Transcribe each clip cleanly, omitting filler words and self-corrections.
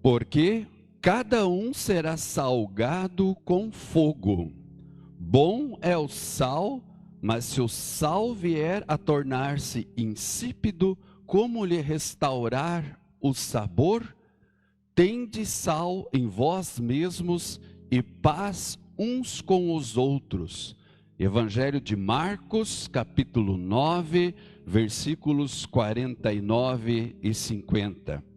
Porque cada um será salgado com fogo. Bom é o sal, mas se o sal vier a tornar-se insípido, como lhe restaurar o sabor? Tende sal em vós mesmos e paz uns com os outros. Evangelho de Marcos, capítulo 9, versículos 49 e 50.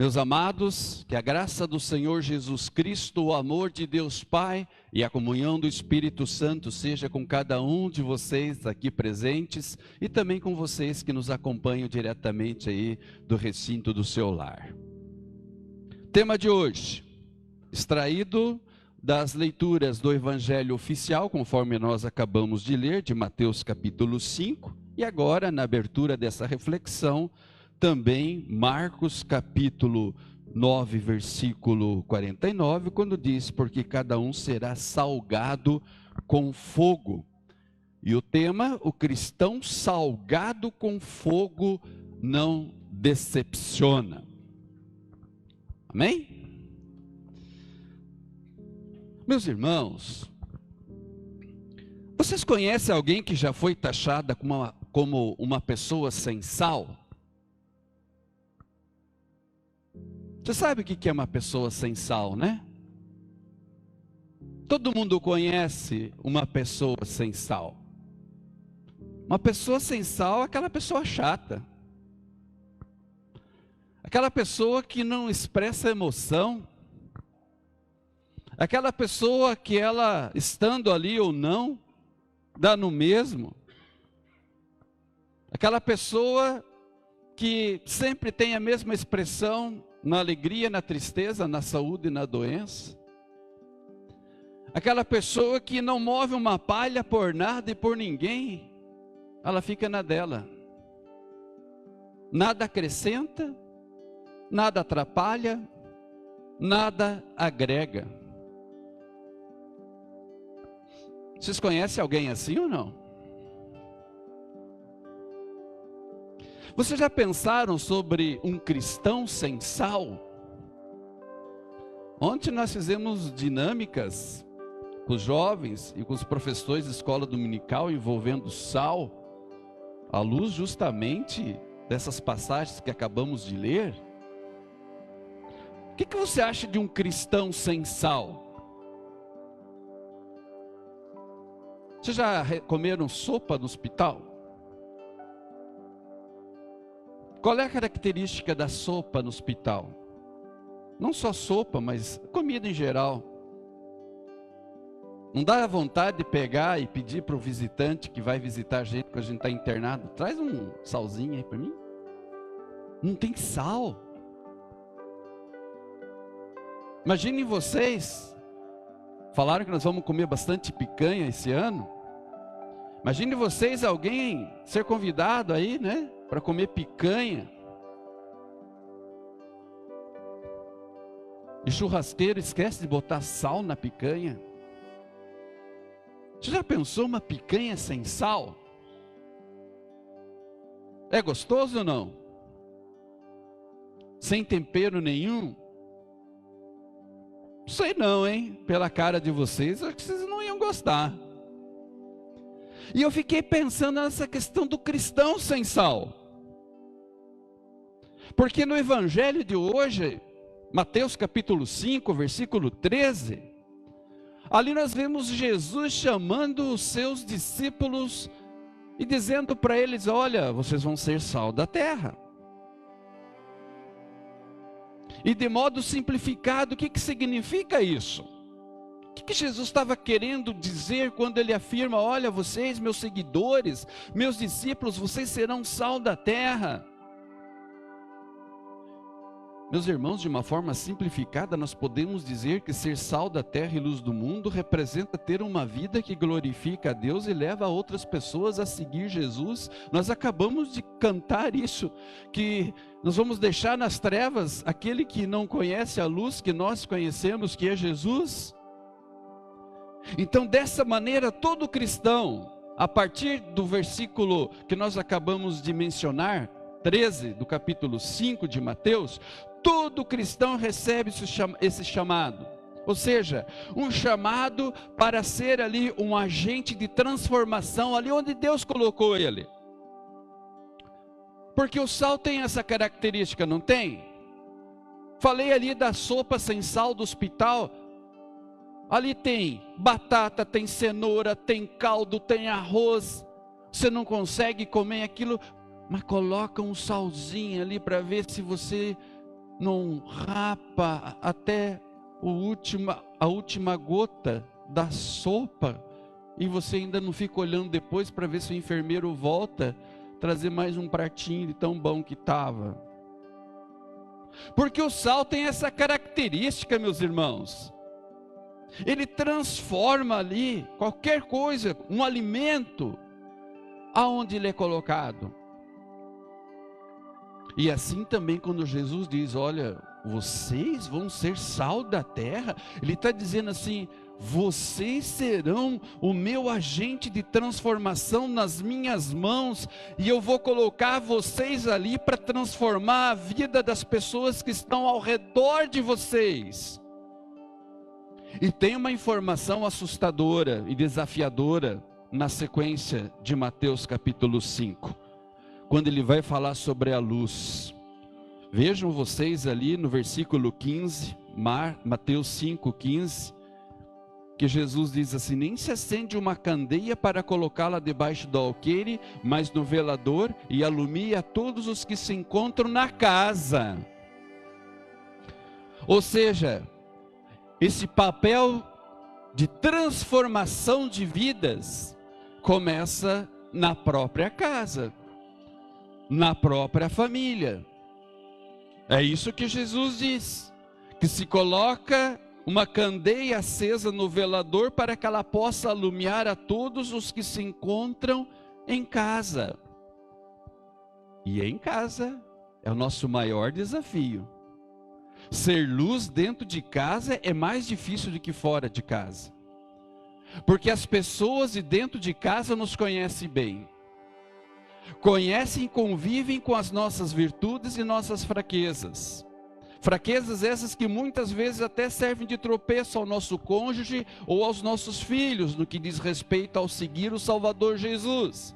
Meus amados, que a graça do Senhor Jesus Cristo, o amor de Deus Pai e a comunhão do Espírito Santo seja com cada um de vocês aqui presentes e também com vocês que nos acompanham diretamente aí do recinto do seu lar. Tema de hoje, extraído das leituras do Evangelho oficial, conforme nós acabamos de ler, de Mateus capítulo 5, e agora na abertura dessa reflexão, também Marcos capítulo 9, versículo 49, quando diz, porque cada um será salgado com fogo. E o tema, o cristão salgado com fogo não decepciona. Amém? Meus irmãos, vocês conhecem alguém que já foi taxada como uma pessoa sem sal? Você sabe o que é uma pessoa sem sal, né? Todo mundo conhece uma pessoa sem sal. Uma pessoa sem sal é aquela pessoa chata. Aquela pessoa que não expressa emoção. Aquela pessoa que ela, estando ali ou não, dá no mesmo. Aquela pessoa que sempre tem a mesma expressão na alegria, na tristeza, na saúde e na doença. Aquela pessoa que não move uma palha por nada e por ninguém, ela fica na dela. Nada acrescenta, nada atrapalha, nada agrega. Vocês conhecem alguém assim ou não? Vocês já pensaram sobre um cristão sem sal? Ontem nós fizemos dinâmicas com os jovens e com os professores de escola dominical envolvendo sal, à luz justamente dessas passagens que acabamos de ler. O que você acha de um cristão sem sal? Vocês já comeram sopa no hospital? Qual é a característica da sopa no hospital? Não só sopa, mas comida em geral. Não dá vontade de pegar e pedir para o visitante que vai visitar a gente quando a gente está internado, traz um salzinho aí para mim? Não tem sal. Imaginem vocês, falaram que nós vamos comer bastante picanha esse ano. Imagine vocês, alguém ser convidado aí, né, para comer picanha. E churrasqueiro esquece de botar sal na picanha. Você já pensou uma picanha sem sal? É gostoso ou não? Sem tempero nenhum? Sei não, hein? Pela cara de vocês, acho que vocês não iam gostar. E eu fiquei pensando nessa questão do cristão sem sal. Porque no evangelho de hoje, Mateus capítulo 5, versículo 13, ali nós vemos Jesus chamando os seus discípulos e dizendo para eles, olha, vocês vão ser sal da terra. E de modo simplificado, o que significa isso? O que Jesus estava querendo dizer quando ele afirma, olha, vocês, meus seguidores, meus discípulos, vocês serão sal da terra? Meus irmãos, de uma forma simplificada, nós podemos dizer que ser sal da terra e luz do mundo representa ter uma vida que glorifica a Deus e leva outras pessoas a seguir Jesus. Nós acabamos de cantar isso, que nós vamos deixar nas trevas aquele que não conhece a luz que nós conhecemos, que é Jesus. Então, dessa maneira, todo cristão, a partir do versículo que nós acabamos de mencionar, 13 do capítulo 5 de Mateus, todo cristão recebe esse chamado. Ou seja, um chamado para ser ali um agente de transformação, ali onde Deus colocou ele. Porque o sal tem essa característica, não tem? Falei ali da sopa sem sal do hospital. Ali tem batata, tem cenoura, tem caldo, tem arroz. Você não consegue comer aquilo, mas coloca um salzinho ali para ver se você não rapa até a última gota da sopa. E você ainda não fica olhando depois para ver se o enfermeiro volta trazer mais um pratinho de tão bom que estava. Porque o sal tem essa característica, meus irmãos. Ele transforma ali qualquer coisa, um alimento, aonde ele é colocado. E assim também quando Jesus diz, olha, vocês vão ser sal da terra, ele está dizendo assim, vocês serão o meu agente de transformação nas minhas mãos, e eu vou colocar vocês ali para transformar a vida das pessoas que estão ao redor de vocês. E tem uma informação assustadora e desafiadora na sequência de Mateus capítulo 5, quando ele vai falar sobre a luz. Vejam vocês ali no versículo 15, Mateus 5:15, que Jesus diz assim, nem se acende uma candeia para colocá-la debaixo do alqueire, mas no velador, e alumia todos os que se encontram na casa. Ou seja, esse papel de transformação de vidas começa na própria casa, na própria família. É isso que Jesus diz, que se coloca uma candeia acesa no velador para que ela possa alumiar a todos os que se encontram em casa. E em casa é o nosso maior desafio. Ser luz dentro de casa é mais difícil do que fora de casa. Porque as pessoas de dentro de casa nos conhecem bem. Conhecem e convivem com as nossas virtudes e nossas fraquezas. Fraquezas essas que muitas vezes até servem de tropeço ao nosso cônjuge ou aos nossos filhos, no que diz respeito ao seguir o Salvador Jesus.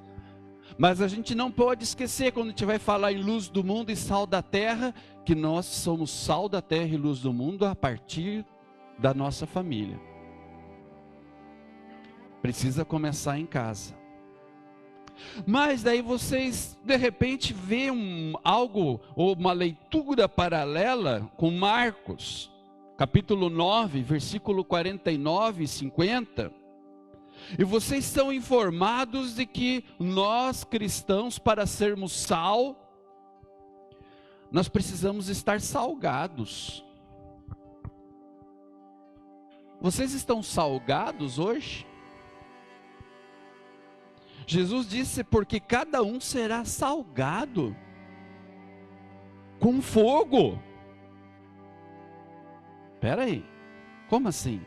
Mas a gente não pode esquecer, quando a gente vai falar em luz do mundo e sal da terra, que nós somos sal da terra e luz do mundo a partir da nossa família. Precisa começar em casa. Mas daí vocês de repente vêem algo, ou uma leitura paralela com Marcos, capítulo 9, versículo 49 e 50. E vocês são informados de que nós cristãos, para sermos sal, nós precisamos estar salgados. Vocês estão salgados hoje? Jesus disse, porque cada um será salgado com fogo. Espera aí, como assim?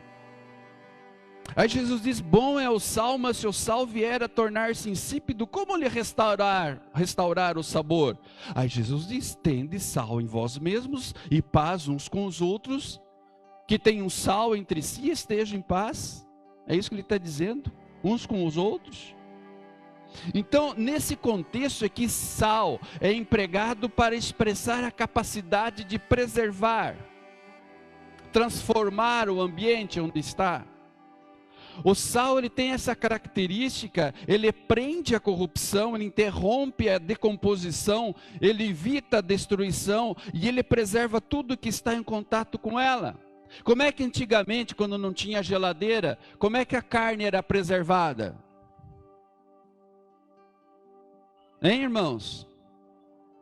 Aí Jesus diz, bom é o sal, mas se o sal vier a tornar-se insípido, como lhe restaurar o sabor? Aí Jesus diz, tende sal em vós mesmos e paz uns com os outros, que tenham sal entre si e estejam em paz. É isso que ele está dizendo, uns com os outros. Então, nesse contexto aqui, sal é empregado para expressar a capacidade de preservar, transformar o ambiente onde está. O sal, ele tem essa característica, ele prende a corrupção, ele interrompe a decomposição, ele evita a destruição e ele preserva tudo que está em contato com ela. Como é que antigamente, quando não tinha geladeira, como é que a carne era preservada? Hein, irmãos?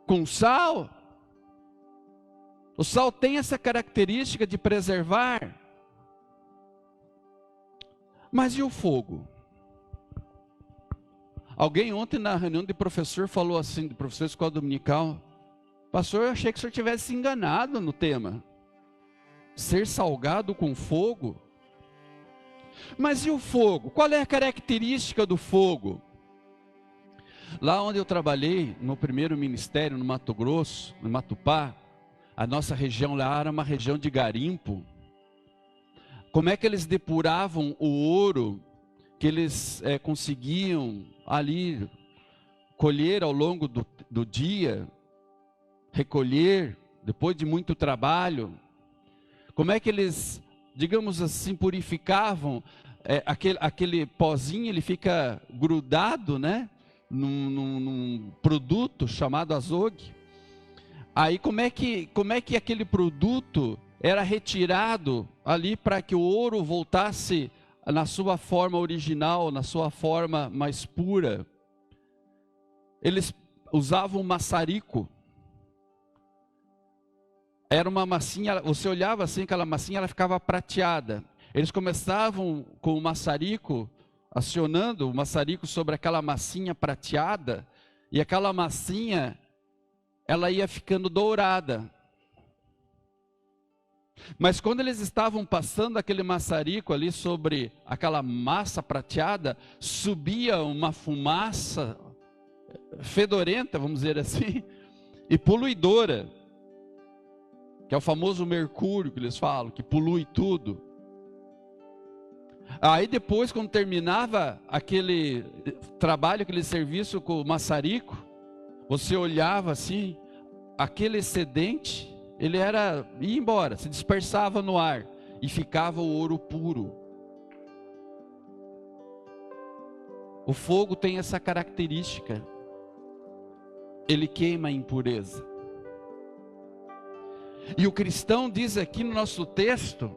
Com sal. O sal tem essa característica de preservar. Mas e o fogo? Alguém ontem na reunião de professor falou assim, de professor de escola dominical, pastor, eu achei que o senhor tivesse se enganado no tema. Ser salgado com fogo? Mas e o fogo? Qual é a característica do fogo? Lá onde eu trabalhei, no primeiro ministério, no Mato Grosso, no Matupá, a nossa região lá era uma região de garimpo. Como é que eles depuravam o ouro que eles conseguiam ali colher ao longo do dia, recolher, depois de muito trabalho? Como é que eles, digamos assim, purificavam aquele pozinho? Ele fica grudado, né, num produto chamado azogue. Aí como é que aquele produto era retirado ali para que o ouro voltasse na sua forma original, na sua forma mais pura? Eles usavam maçarico. Era uma massinha, você olhava assim, aquela massinha, ela ficava prateada. Eles começavam com o maçarico, acionando o maçarico sobre aquela massinha prateada, e aquela massinha, ela ia ficando dourada. Mas quando eles estavam passando aquele maçarico ali sobre aquela massa prateada, subia uma fumaça fedorenta, vamos dizer assim, e poluidora, que é o famoso mercúrio que eles falam, que polui tudo. Aí depois, quando terminava aquele trabalho, aquele serviço com o maçarico, você olhava assim, aquele excedente, ele ia embora, se dispersava no ar, e ficava o ouro puro. O fogo tem essa característica, ele queima a impureza. E o cristão diz aqui no nosso texto,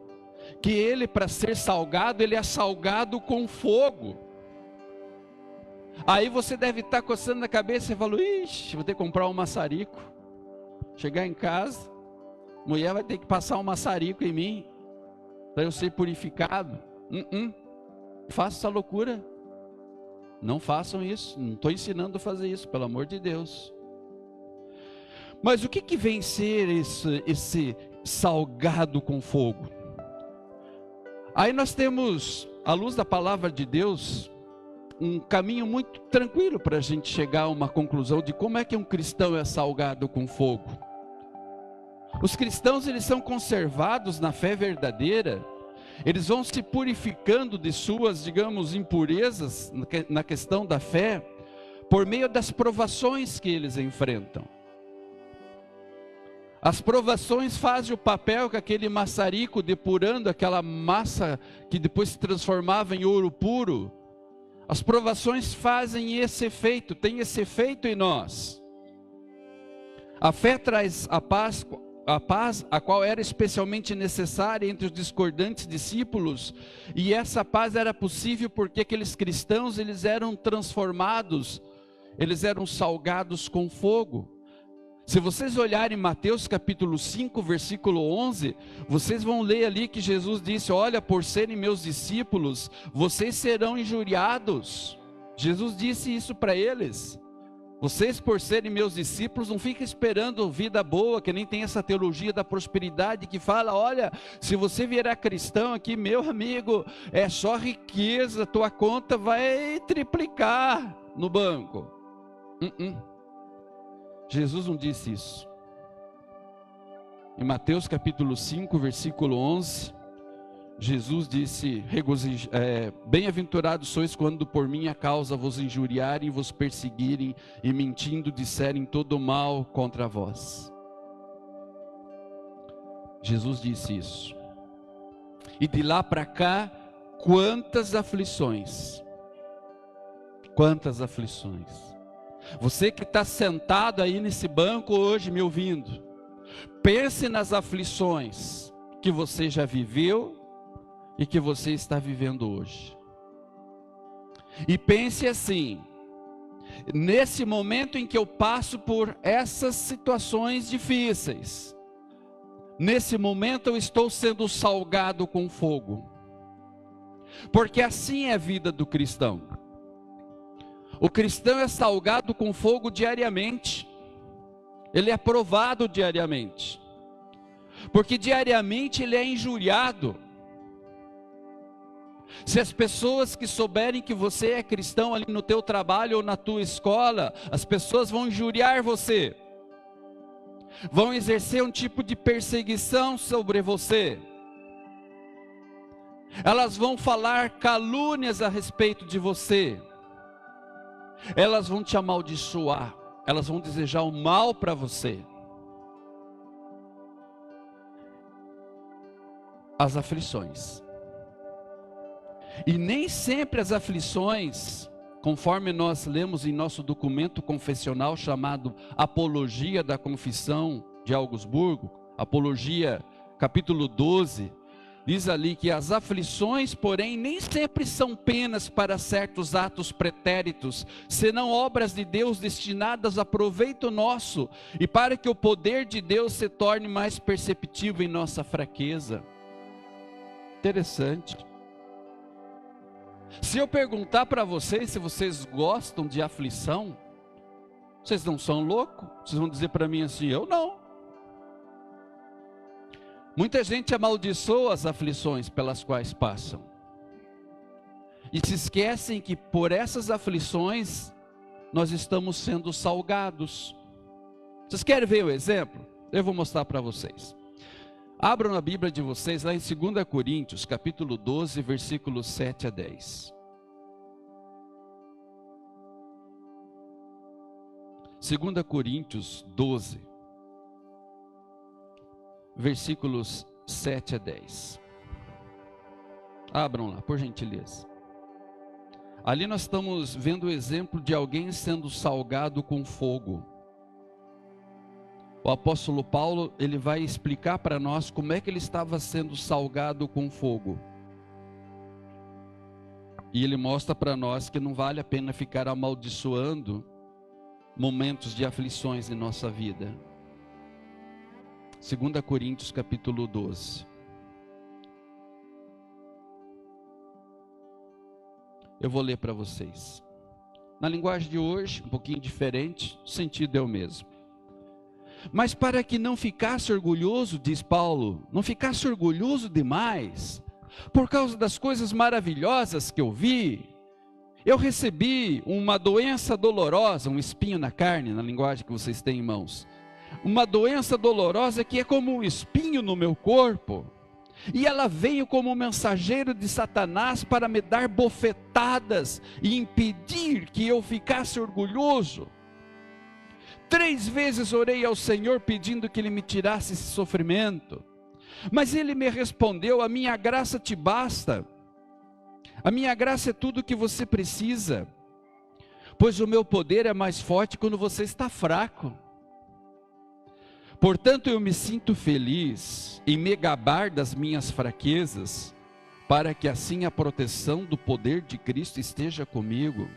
que ele, para ser salgado, ele é salgado com fogo. Aí você deve estar coçando na cabeça e falou: ixi, vou ter que comprar um maçarico. Chegar em casa, mulher vai ter que passar um maçarico em mim, para eu ser purificado. Faça essa loucura. Não façam isso, não estou ensinando a fazer isso, pelo amor de Deus. Mas o que vem ser esse salgado com fogo? Aí nós temos, à luz da palavra de Deus, um caminho muito tranquilo para a gente chegar a uma conclusão de como é que um cristão é salgado com fogo. Os cristãos, eles são conservados na fé verdadeira, eles vão se purificando de suas, digamos, impurezas na questão da fé, por meio das provações que eles enfrentam. As provações fazem o papel que aquele maçarico depurando aquela massa que depois se transformava em ouro puro. As provações fazem esse efeito, tem esse efeito em nós. A fé traz a paz a qual era especialmente necessária entre os discordantes discípulos, e essa paz era possível porque aqueles cristãos, eles eram transformados, eles eram salgados com fogo. Se vocês olharem Mateus capítulo 5, versículo 11, vocês vão ler ali que Jesus disse: olha, por serem meus discípulos, vocês serão injuriados. Jesus disse isso para eles. Vocês, por serem meus discípulos, não fiquem esperando vida boa, que nem tem essa teologia da prosperidade que fala: olha, se você virar cristão aqui, meu amigo, é só riqueza, tua conta vai triplicar no banco. Jesus não disse isso. Em Mateus capítulo 5, versículo 11, Jesus disse: bem-aventurados sois quando por minha causa vos injuriarem, vos perseguirem e mentindo disserem todo mal contra vós. Jesus disse isso. E de lá para cá, quantas aflições. Quantas aflições. Você que está sentado aí nesse banco hoje me ouvindo, pense nas aflições que você já viveu e que você está vivendo hoje. E pense assim: nesse momento em que eu passo por essas situações difíceis, nesse momento eu estou sendo salgado com fogo, porque assim é a vida do cristão. O cristão é salgado com fogo diariamente, ele é provado diariamente, porque diariamente ele é injuriado. Se as pessoas que souberem que você é cristão ali no teu trabalho ou na tua escola, as pessoas vão injuriar você, vão exercer um tipo de perseguição sobre você, elas vão falar calúnias a respeito de você, elas vão te amaldiçoar, elas vão desejar o mal para você. As aflições. E nem sempre as aflições, conforme nós lemos em nosso documento confessional chamado Apologia da Confissão de Augsburgo, Apologia capítulo 12, diz ali que as aflições, porém, nem sempre são penas para certos atos pretéritos, senão obras de Deus destinadas a proveito nosso, e para que o poder de Deus se torne mais perceptível em nossa fraqueza. Interessante. Se eu perguntar para vocês se vocês gostam de aflição, vocês não são loucos? Vocês vão dizer para mim assim, eu não. Muita gente amaldiçoa as aflições pelas quais passam. E se esquecem que por essas aflições, nós estamos sendo salgados. Vocês querem ver o exemplo? Eu vou mostrar para vocês. Abram a Bíblia de vocês lá em 2 Coríntios, capítulo 12, versículos 7 a 10. 2 Coríntios 12, versículos 7 a 10. Abram lá, por gentileza. Ali nós estamos vendo o exemplo de alguém sendo salgado com fogo. O apóstolo Paulo, ele vai explicar para nós como é que ele estava sendo salgado com fogo. E ele mostra para nós que não vale a pena ficar amaldiçoando momentos de aflições em nossa vida. 2 Coríntios capítulo 12. Eu vou ler para vocês. Na linguagem de hoje, um pouquinho diferente, o sentido é o mesmo. Mas para que não ficasse orgulhoso, diz Paulo, não ficasse orgulhoso demais, por causa das coisas maravilhosas que eu vi, eu recebi uma doença dolorosa, um espinho na carne, na linguagem que vocês têm em mãos, uma doença dolorosa que é como um espinho no meu corpo, e ela veio como um mensageiro de Satanás para me dar bofetadas e impedir que eu ficasse orgulhoso. 3 vezes orei ao Senhor pedindo que Ele me tirasse esse sofrimento, mas Ele me respondeu, a minha graça te basta, a minha graça é tudo o que você precisa, pois o meu poder é mais forte quando você está fraco. Portanto eu me sinto feliz em me gabar das minhas fraquezas, para que assim a proteção do poder de Cristo esteja comigo.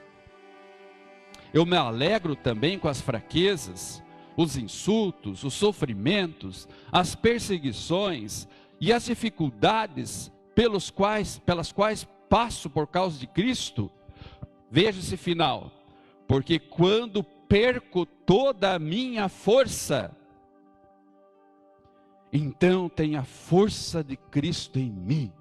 Eu me alegro também com as fraquezas, os insultos, os sofrimentos, as perseguições e as dificuldades pelas quais passo por causa de Cristo. Veja esse final. Porque quando perco toda a minha força, então tem a força de Cristo em mim.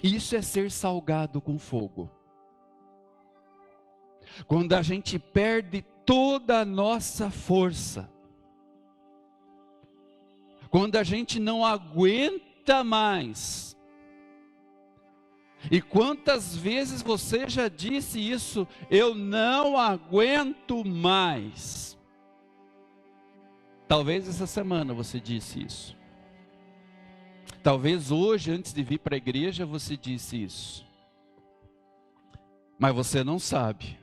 Isso é ser salgado com fogo. Quando a gente perde toda a nossa força, quando a gente não aguenta mais. E quantas vezes você já disse isso? Eu não aguento mais. Talvez essa semana você disse isso. Talvez hoje, antes de vir para a igreja, você disse isso. Mas você não sabe.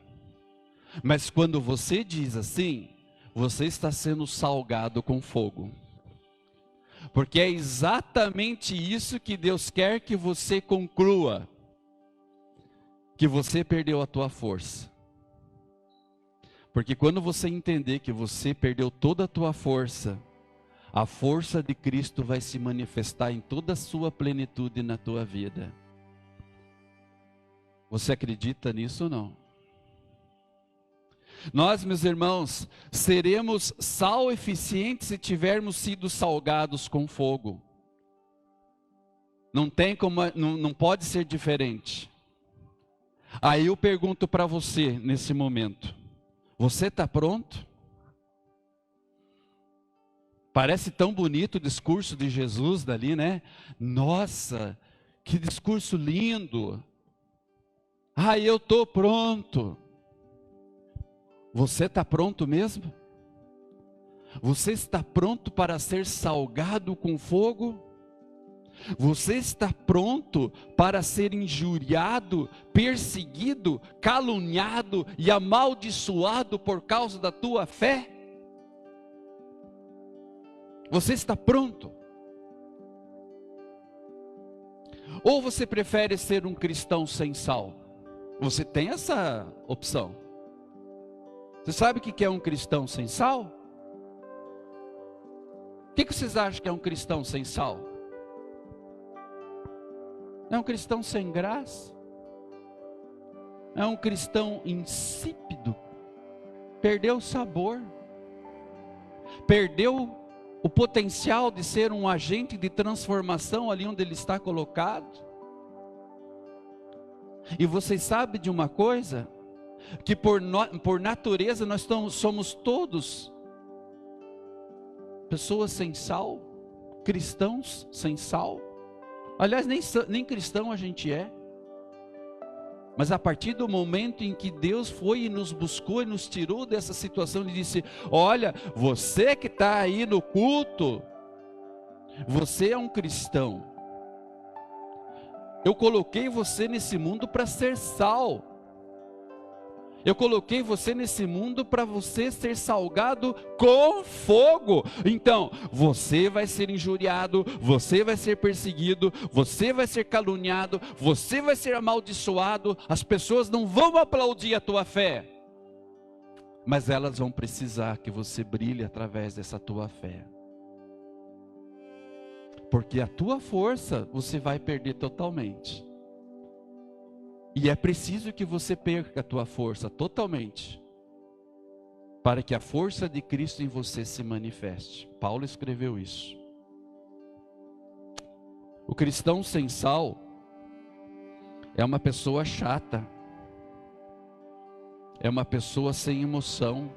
Mas quando você diz assim, você está sendo salgado com fogo. Porque é exatamente isso que Deus quer que você conclua. Que você perdeu a tua força. Porque quando você entender que você perdeu toda a tua força, a força de Cristo vai se manifestar em toda a sua plenitude na tua vida. Você acredita nisso ou não? Nós, meus irmãos, seremos sal eficiente se tivermos sido salgados com fogo. Não tem como, não pode ser diferente. Aí eu pergunto para você nesse momento: você está pronto? Parece tão bonito o discurso de Jesus dali, né? Nossa, que discurso lindo! Ah, eu estou pronto. Você está pronto mesmo? Você está pronto para ser salgado com fogo? Você está pronto para ser injuriado, perseguido, caluniado e amaldiçoado por causa da tua fé? Você está pronto? Ou você prefere ser um cristão sem sal? Você tem essa opção. Você sabe o que é um cristão sem sal? O que vocês acham que é um cristão sem sal? É um cristão sem graça? É um cristão insípido? Perdeu o sabor? Perdeu o potencial de ser um agente de transformação ali onde ele está colocado? E vocês sabem de uma coisa? Que por natureza nós somos todos pessoas sem sal, cristãos sem sal. Aliás, nem cristão a gente é. Mas a partir do momento em que Deus foi e nos buscou e nos tirou dessa situação, Ele disse: olha, você que está aí no culto, você é um cristão. Eu coloquei você nesse mundo para ser sal. Eu coloquei você nesse mundo para você ser salgado com fogo. Então, você vai ser injuriado, você vai ser perseguido, você vai ser caluniado, você vai ser amaldiçoado. As pessoas não vão aplaudir a tua fé, mas elas vão precisar que você brilhe através dessa tua fé. Porque a tua força você vai perder totalmente. E é preciso que você perca a tua força totalmente, para que a força de Cristo em você se manifeste. Paulo escreveu isso. O cristão sem sal é uma pessoa chata, é uma pessoa sem emoção,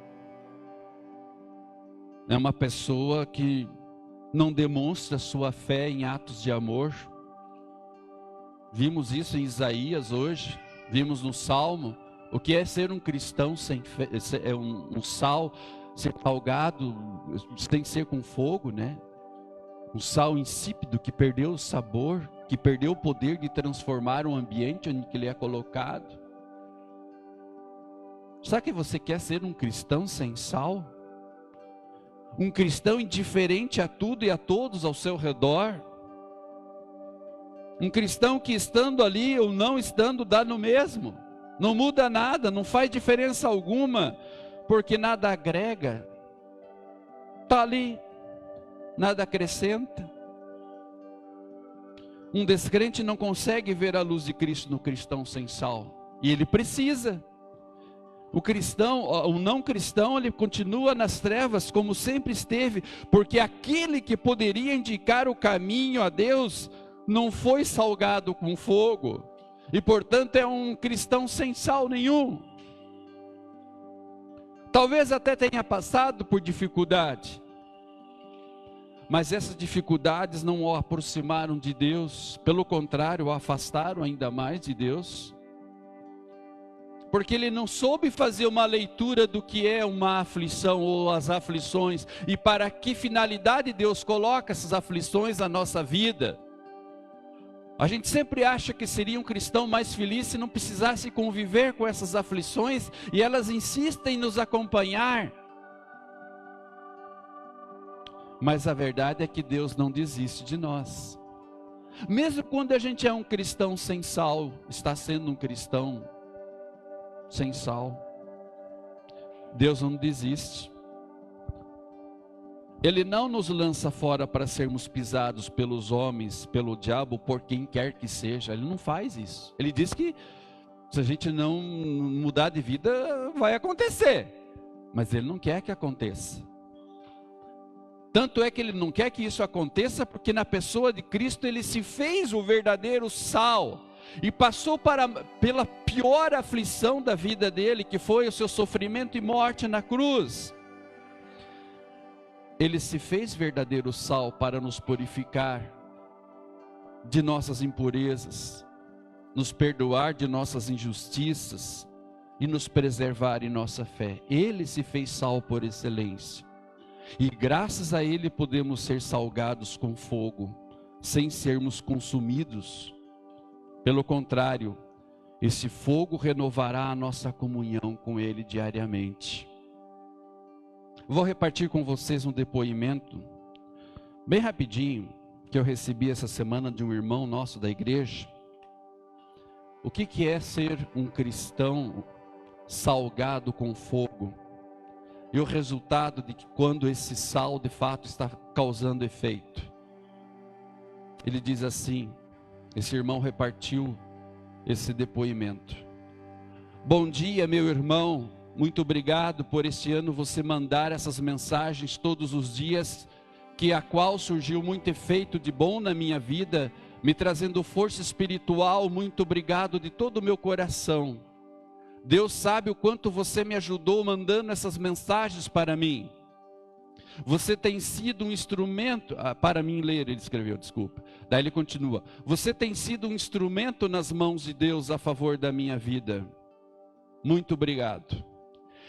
é uma pessoa que não demonstra sua fé em atos de amor. Vimos isso em Isaías hoje, vimos no Salmo, o que é ser um cristão sem fé, é um sal, ser salgado, sem ser com fogo, né? Um sal insípido que perdeu o sabor, que perdeu o poder de transformar o ambiente onde ele é colocado. Será que você quer ser um cristão sem sal? Um cristão indiferente a tudo e a todos ao seu redor? Um cristão que estando ali ou não estando dá no mesmo, não muda nada, não faz diferença alguma, porque nada agrega, está ali, nada acrescenta. Um descrente não consegue ver a luz de Cristo no cristão sem sal, e ele precisa. O não cristão, ele continua nas trevas como sempre esteve, porque aquele que poderia indicar o caminho a Deus não foi salgado com fogo, e portanto é um cristão sem sal nenhum. Talvez até tenha passado por dificuldade, mas essas dificuldades não o aproximaram de Deus, pelo contrário, o afastaram ainda mais de Deus, porque ele não soube fazer uma leitura do que é uma aflição ou as aflições, e para que finalidade Deus coloca essas aflições na nossa vida. A gente sempre acha que seria um cristão mais feliz se não precisasse conviver com essas aflições, e elas insistem em nos acompanhar. Mas a verdade é que Deus não desiste de nós. Mesmo quando a gente é um cristão sem sal, está sendo um cristão sem sal, Deus não desiste. Ele não nos lança fora para sermos pisados pelos homens, pelo diabo, por quem quer que seja. Ele não faz isso. Ele diz que Se a gente não mudar de vida, vai acontecer. Mas Ele não quer que aconteça. Tanto é que Ele não quer que isso aconteça, porque na pessoa de Cristo Ele se fez o verdadeiro sal. E passou pela pior aflição da vida dele, que foi o seu sofrimento e morte na cruz. Ele se fez verdadeiro sal para nos purificar de nossas impurezas, nos perdoar de nossas injustiças e nos preservar em nossa fé. Ele se fez sal por excelência. E graças a Ele podemos ser salgados com fogo, sem sermos consumidos. Pelo contrário, esse fogo renovará a nossa comunhão com Ele diariamente. Vou repartir com vocês um depoimento, bem rapidinho, que eu recebi essa semana de um irmão nosso da igreja. O que é ser um cristão salgado com fogo? E o resultado de que quando esse sal de fato está causando efeito. Ele diz assim, esse irmão repartiu esse depoimento. Bom dia, meu irmão, muito obrigado por este ano você mandar essas mensagens todos os dias, que a qual surgiu muito efeito de bom na minha vida, me trazendo força espiritual. Muito obrigado de todo o meu coração. Deus sabe o quanto você me ajudou mandando essas mensagens para mim. Você tem sido um instrumento, para mim ler, ele escreveu, desculpa. Daí ele continua, você tem sido um instrumento nas mãos de Deus a favor da minha vida. Muito obrigado.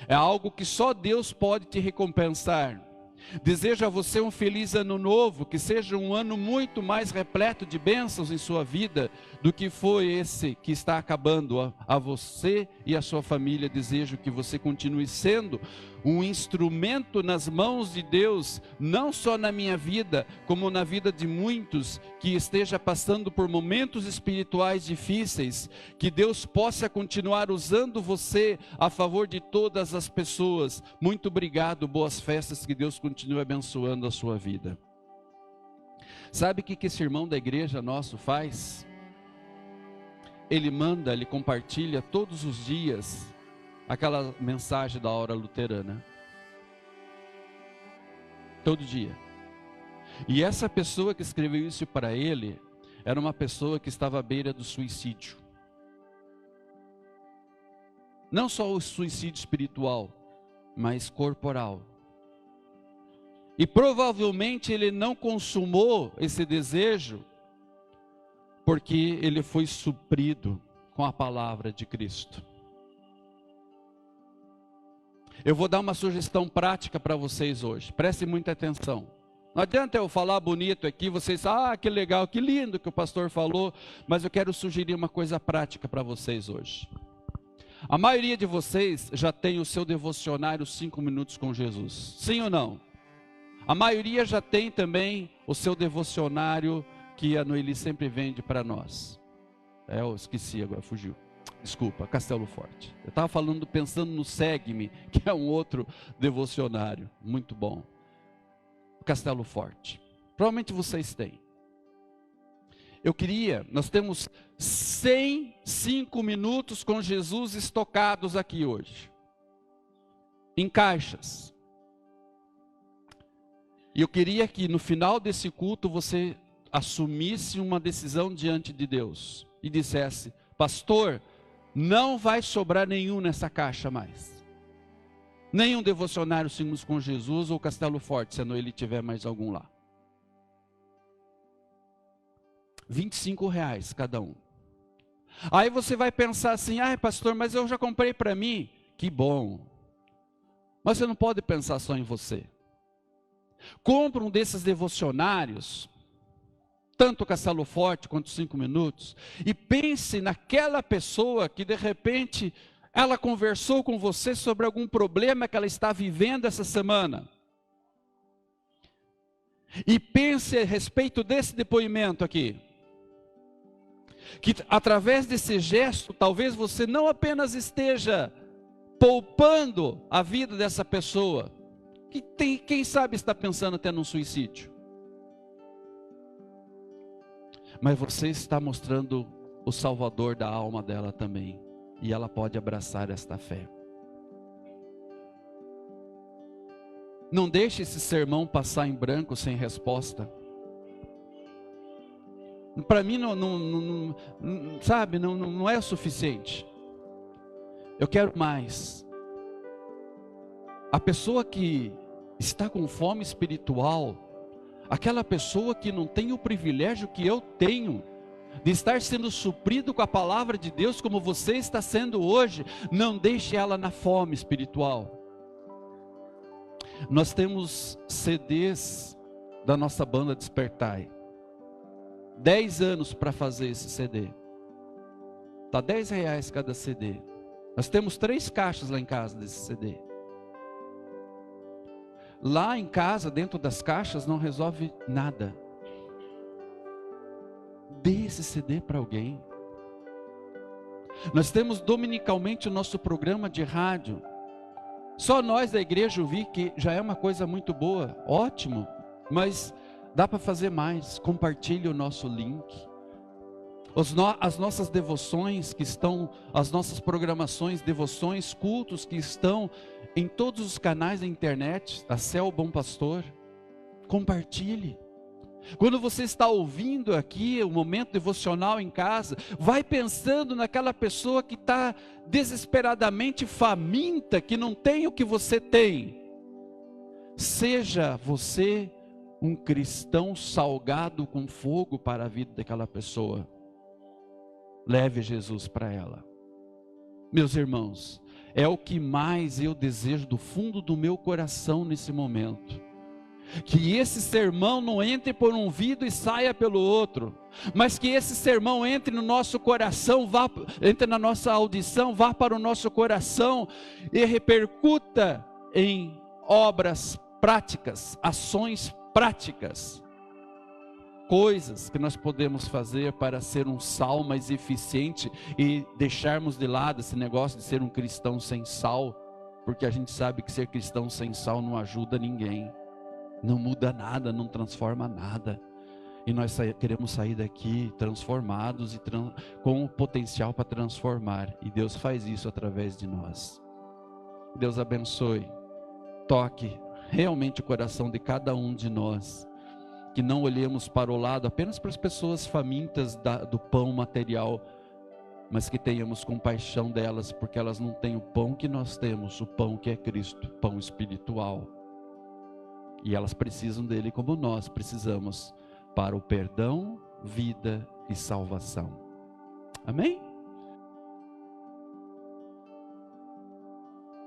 É algo que só Deus pode te recompensar. Desejo a você um feliz ano novo, que seja um ano muito mais repleto de bênçãos em sua vida do que foi esse que está acabando. A você e a sua família desejo que você continue sendo um instrumento nas mãos de Deus, não só na minha vida, como na vida de muitos que esteja passando por momentos espirituais difíceis, que Deus possa continuar usando você a favor de todas as pessoas. Muito obrigado, boas festas, que Deus continue abençoando a sua vida. Sabe o que esse irmão da igreja nosso faz? Ele compartilha todos os dias aquela mensagem da hora luterana. Todo dia. E essa pessoa que escreveu isso para ele, era uma pessoa que estava à beira do suicídio. Não só o suicídio espiritual, mas corporal. E provavelmente ele não consumou esse desejo, porque ele foi suprido com a palavra de Cristo. Eu vou dar uma sugestão prática para vocês hoje, prestem muita atenção. Não adianta eu falar bonito aqui, vocês, que legal, que lindo que o pastor falou, mas eu quero sugerir uma coisa prática para vocês hoje. A maioria de vocês já tem o seu devocionário 5 minutos com Jesus, sim ou não? A maioria já tem também o seu devocionário que a Noeli sempre vende para nós. Eu esqueci agora, fugiu. Desculpa, Castelo Forte. Eu estava pensando no Segue-me, que é um outro devocionário, muito bom. Castelo Forte. Provavelmente vocês têm. Nós temos 105 minutos com Jesus estocados aqui hoje. Em caixas. E eu queria que no final desse culto você assumisse uma decisão diante de Deus. E dissesse, pastor, não vai sobrar nenhum nessa caixa mais. Nenhum devocionário 5 minutos com Jesus ou Castelo Forte, se a Noeli tiver mais algum lá. R$25 cada um. Aí você vai pensar assim, pastor, mas eu já comprei para mim. Que bom. Mas você não pode pensar só em você. Compra um desses devocionários, tanto o Castelo Forte quanto 5 minutos, e pense naquela pessoa que de repente ela conversou com você sobre algum problema que ela está vivendo essa semana. E pense a respeito desse depoimento aqui. Que através desse gesto, talvez você não apenas esteja poupando a vida dessa pessoa, que quem sabe está pensando até num suicídio. Mas você está mostrando o Salvador da alma dela também. e ela pode abraçar esta fé. Não deixe esse sermão passar em branco sem resposta. Para mim não é o suficiente. Eu quero mais. A pessoa que está com fome espiritual, aquela pessoa que não tem o privilégio que eu tenho, de estar sendo suprido com a palavra de Deus, como você está sendo hoje, não deixe ela na fome espiritual. Nós temos CDs da nossa banda Despertai. 10 anos para fazer esse CD. Está R$10 cada CD. Nós temos 3 caixas lá em casa desse CD. Lá em casa, dentro das caixas, não resolve nada. Dê esse CD para alguém. Nós temos dominicalmente o nosso programa de rádio. Só nós da igreja ouvir, que já é uma coisa muito boa, ótimo, mas dá para fazer mais. Compartilhe o nosso link. As nossas devoções que estão, as nossas programações, devoções, cultos que estão em todos os canais da internet, da Céu Bom Pastor. Compartilhe. Quando você está ouvindo aqui o momento devocional em casa, vai pensando naquela pessoa que está desesperadamente faminta, que não tem o que você tem. Seja você um cristão salgado com fogo para a vida daquela pessoa. Leve Jesus para ela. Meus irmãos, é o que mais eu desejo do fundo do meu coração nesse momento. Que esse sermão não entre por um ouvido e saia pelo outro, mas que esse sermão entre no nosso coração, entre na nossa audição, vá para o nosso coração e repercuta em obras práticas, ações práticas, coisas que nós podemos fazer para ser um sal mais eficiente e deixarmos de lado esse negócio de ser um cristão sem sal, porque a gente sabe que ser cristão sem sal não ajuda ninguém. Não muda nada, não transforma nada. E nós queremos sair daqui transformados e com o potencial para transformar. E Deus faz isso através de nós. Deus abençoe. Toque realmente o coração de cada um de nós. Que não olhemos para o lado apenas para as pessoas famintas do pão material, mas que tenhamos compaixão delas, porque elas não têm o pão que nós temos, o pão que é Cristo, pão espiritual. E elas precisam dele como nós precisamos, para o perdão, vida e salvação. Amém?